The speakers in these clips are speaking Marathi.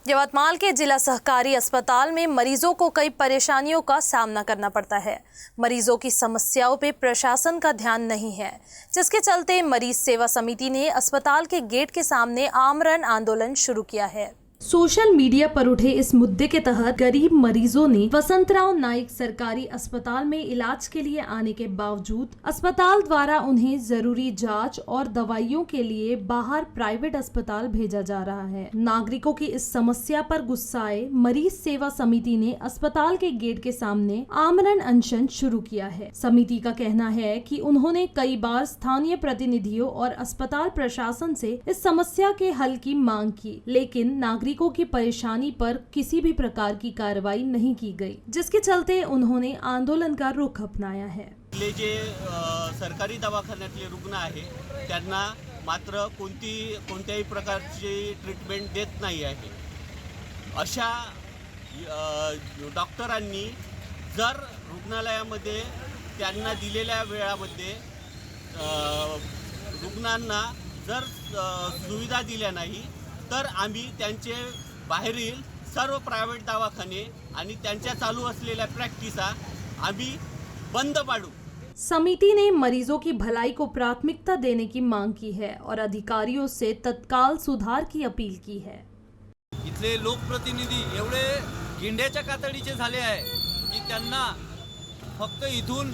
यवतमाल के जिला सहकारी अस्पताल में मरीजों को कई परेशानियों का सामना करना पड़ता है। मरीजों की समस्याओं पे प्रशासन का ध्यान नहीं है, जिसके चलते मरीज सेवा समिति ने अस्पताल के गेट के सामने आमरण आंदोलन शुरू किया है। सोशल मीडिया पर उठे इस मुद्दे के तहत गरीब मरीजों ने वसंतराव नाइक सरकारी अस्पताल में इलाज के लिए आने के बावजूद अस्पताल द्वारा उन्हें जरूरी जांच और दवाइयों के लिए बाहर प्राइवेट अस्पताल भेजा जा रहा है। नागरिकों की इस समस्या पर गुस्साए मरीज सेवा समिति ने अस्पताल के गेट के सामने आमरण अनशन शुरू किया है। समिति का कहना है कि उन्होंने कई बार स्थानीय प्रतिनिधियों और अस्पताल प्रशासन से इस समस्या के हल की मांग की, लेकिन नागरिकों की परेशानी पर किसी भी प्रकार की कार्रवाई नहीं की गई, जिसके चलते उन्होंने आंदोलन का रुख अपनाया है। जे सरकारी दवाखान्यातले रुग्ण आहे त्यांना मात्र कोणत्याही प्रकारची ट्रीटमेंट देत नाही आहे। अशा डॉक्टरांनी जर रुग्णालयामध्ये त्यांना दिलेल्या वेळामध्ये रुग्णांना जर सुविधा दिल्या नाही तर आम्ही त्यांचे बाहेरील सर्व प्रायव्हेट दवाखाने आणि त्यांच्या चालू असलेल्या प्रॅक्टिसा आम्ही बंद पाडू। समिति ने मरीजों की भलाई को प्राथमिकता देने की मांग की है और अधिकारियों से तत्काल सुधार की अपील की है। इथले लोकप्रतिनिधी एवढे गिंड्याच्या कातडीचे झाले आहे की त्यांना फक्त इथून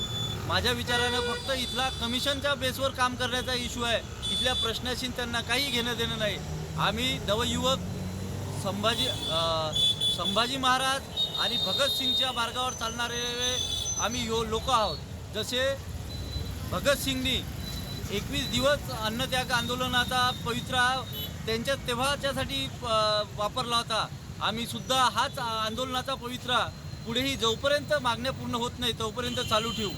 माझ्या विचाराने फक्त इथला कमिशनच्या बेसवर काम करण्याचा इश्यू आहे। इथल्या प्रश्नाशी त्यांना काही घेणं देणं नाही। आम्ही नवयुवक संभाजी महाराज आणि भगतसिंगच्या मार्गावर चालणारे आम्ही लोक आहोत। जसे भगतसिंगनी 21 दिवस अन्नत्याग आंदोलनाचा पवित्रा त्यांच्या तेव्हाच्यासाठी वापरला होता। आम्ही सुद्धा हाच आंदोलनाचा पवित्रा पुढेही जोपर्यंत मागण्या पूर्ण होत नाही तोपर्यंत चालू ठेवू।